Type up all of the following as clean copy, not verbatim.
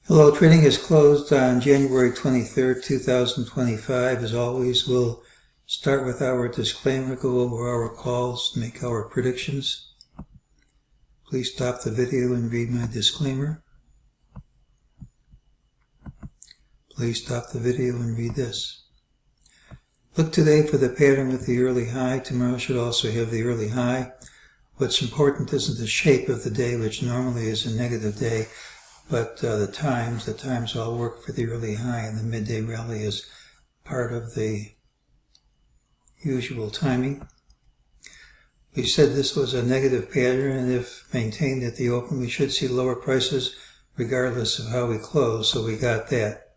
Hello, trading is closed on January 23rd, 2025. As always, we'll start with our disclaimer, go over our calls, make our predictions. Please stop the video and read my disclaimer. Please stop the video and read this. Look today for the pattern with the early high. Tomorrow should also have the early high. What's important isn't the shape of the day, which normally is a negative day, but the times all work for the early high, and the midday rally is part of the usual timing. We said this was a negative pattern, and if maintained at the open, we should see lower prices regardless of how we close, so we got that.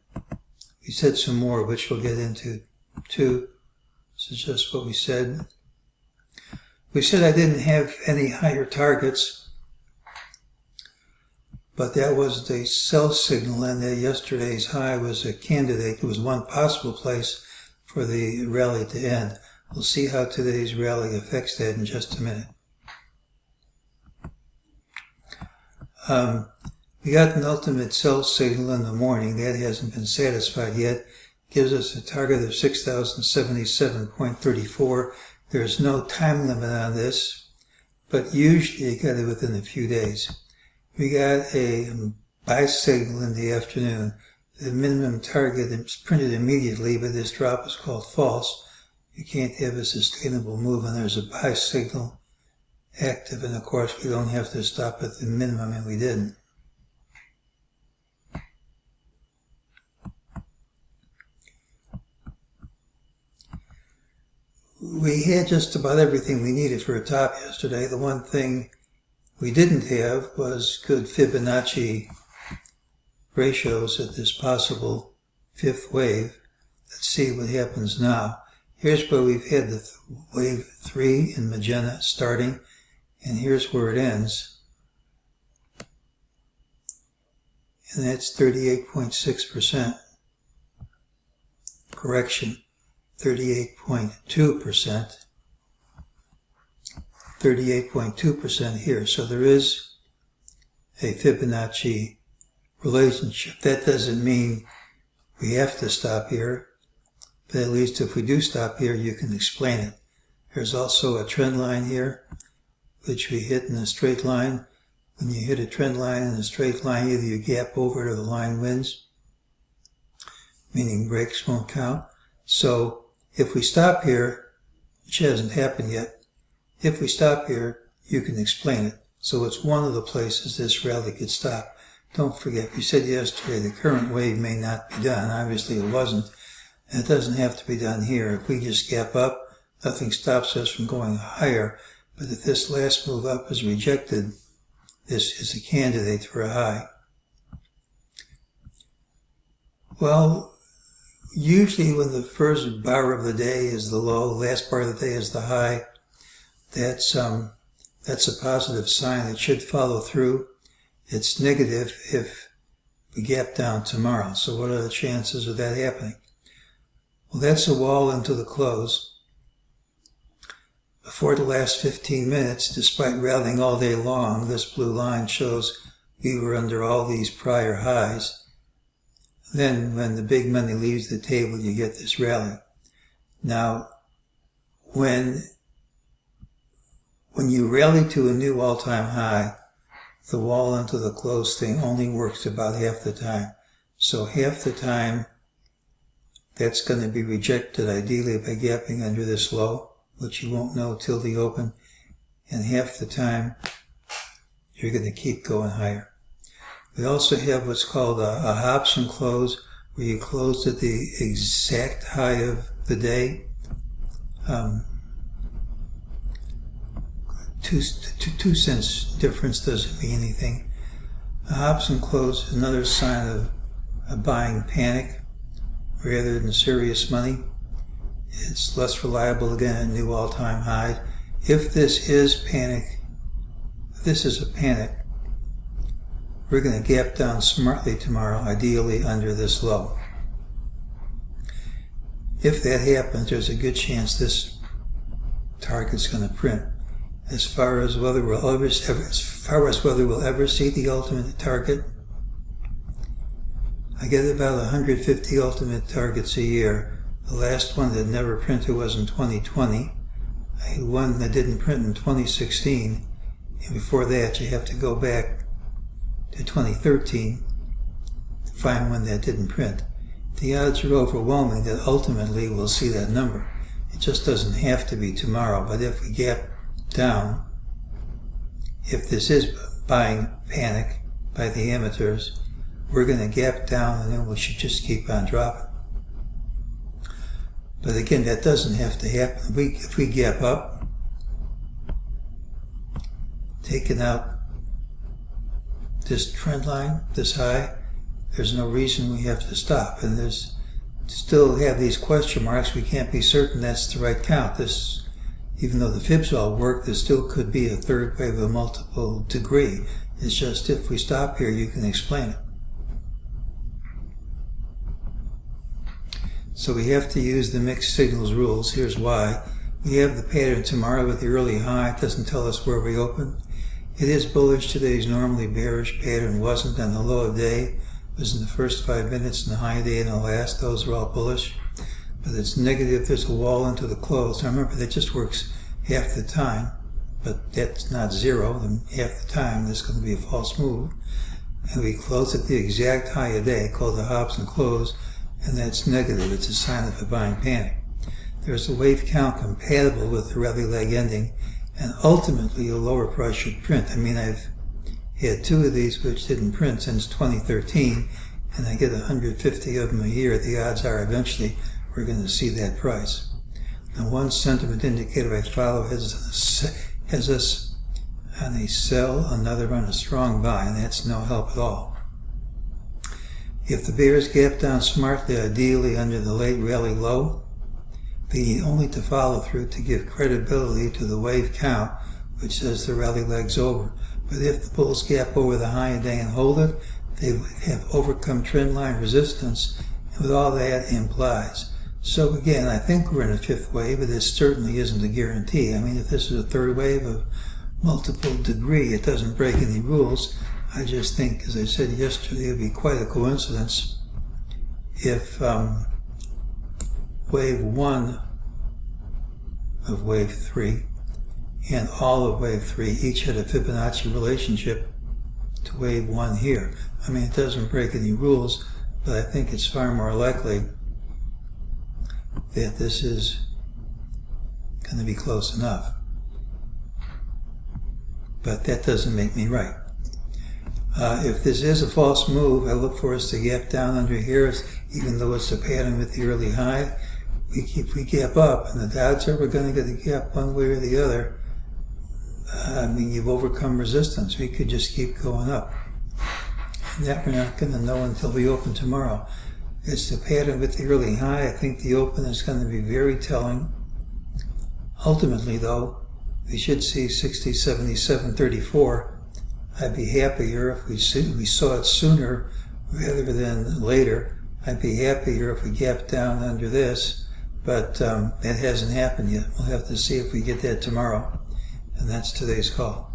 We said some more, which we'll get into too. This is just what we said. We said I didn't have any higher targets, but that was the sell signal, and that yesterday's high was a candidate. It was one possible place for the rally to end. We'll see how today's rally affects that in just a minute. We got an ultimate sell signal in the morning. That hasn't been satisfied yet. Gives us a target of 6,077.34. There's no time limit on this, but usually you get it within a few days. We got a buy signal in the afternoon. The minimum target is printed immediately, but this drop is called false. You can't have a sustainable move, and there's a buy signal active, and of course we don't have to stop at the minimum, and we didn't. We had just about everything we needed for a top yesterday. The one thing we didn't have was good Fibonacci ratios at this possible fifth wave. Let's see what happens now. Here's where we've had the wave 3 in magenta starting, and here's where it ends. And that's 38.6%. Correction, 38.2%. 38.2% here. So there is a Fibonacci relationship. That doesn't mean we have to stop here, but at least if we do stop here, you can explain it. There's also a trend line here, which we hit in a straight line. When you hit a trend line in a straight line, either you gap over or the line wins, meaning breaks won't count. So if we stop here, which hasn't happened yet, if we stop here, you can explain it. So it's one of the places this rally could stop. Don't forget, we said yesterday the current wave may not be done. Obviously it wasn't. And it doesn't have to be done here. If we just gap up, nothing stops us from going higher. But if this last move up is rejected, this is a candidate for a high. Well, usually when the first bar of the day is the low, last part of the day is the high, that's a positive sign. It should follow through. It's negative if we gap down tomorrow. So what are the chances of that happening? Well, that's a wall into the close. Before the last 15 minutes, despite rallying all day long, this blue line shows we were under all these prior highs. Then when the big money leaves the table, you get this rally. Now, when you rally to a new all-time high, the wall into the close thing only works about half the time. So half the time, that's going to be rejected ideally by gapping under this low, which you won't know till the open. And half the time, you're going to keep going higher. We also have what's called a Hobson close, where you closed at the exact high of the day. 2 cents difference doesn't mean anything. A Hobson close is another sign of a buying panic rather than serious money. It's less reliable again at new all-time highs. If this is panic, if this is a panic, we're going to gap down smartly tomorrow, ideally under this low. If that happens, there's a good chance this target's going to print. As far as whether we'll ever see the ultimate target, I get about 150 ultimate targets a year. The last one that never printed was in 2020. I had one that didn't print in 2016. And before that, you have to go back to 2013 to find one that didn't print. The odds are overwhelming that ultimately we'll see that number. It just doesn't have to be tomorrow, but if we gap down, if this is buying panic by the amateurs, we're going to gap down and then we should just keep on dropping. But again, that doesn't have to happen. If we gap up, taking out this trend line, this high, there's no reason we have to stop. And there's still have these question marks. We can't be certain that's the right count. This, even though the fibs all work, there still could be a third wave of multiple degree. It's just if we stop here, you can explain it. So we have to use the mixed signals rules. Here's why. We have the pattern tomorrow with the early high. It doesn't tell us where we open. It is bullish. Today's normally bearish pattern wasn't, and the low of day was in the first 5 minutes and the high day in the last. Those are all bullish. But it's negative. There's a wall into the close. Now remember, that just works half the time, but that's not zero. Then half the time, there's going to be a false move. And we close at the exact high of day, called the Hobson close, and that's negative. It's a sign of a buying panic. There's a wave count compatible with the rally leg ending, and ultimately a lower price should print. I mean, I've had 2 of these which didn't print since 2013, and I get 150 of them a year. The odds are eventually we're going to see that price. Now, one sentiment indicator I follow has us on a sell, another on a strong buy, and that's no help at all. If the bears gap down smartly, ideally under the late rally low, they need only to follow through to give credibility to the wave count, which says the rally leg's over. But if the bulls gap over the high day and hold it, they would have overcome trend line resistance, and with all that implies. So again, I think we're in a 5th wave, but this certainly isn't a guarantee. I mean, if this is a 3rd wave of multiple degree, it doesn't break any rules. I just think, as I said yesterday, it would be quite a coincidence if wave 1 of wave 3 and all of wave 3 each had a Fibonacci relationship to wave 1 here. I mean, it doesn't break any rules, but I think it's far more likely that this is going to be close enough. But that doesn't make me right. If this is a false move, I look for us to gap down under here, even though it's a pattern with the early high. We gap up, and the odds are we're going to get a gap one way or the other. I mean, you've overcome resistance. We could just keep going up. And that we're not going to know until we open tomorrow. It's the pattern with the early high. I think the open is going to be very telling. Ultimately, though, we should see 60, 77, 34. I'd be happier if we saw it sooner rather than later. I'd be happier if we gapped down under this, but that hasn't happened yet. We'll have to see if we get that tomorrow. And that's today's call.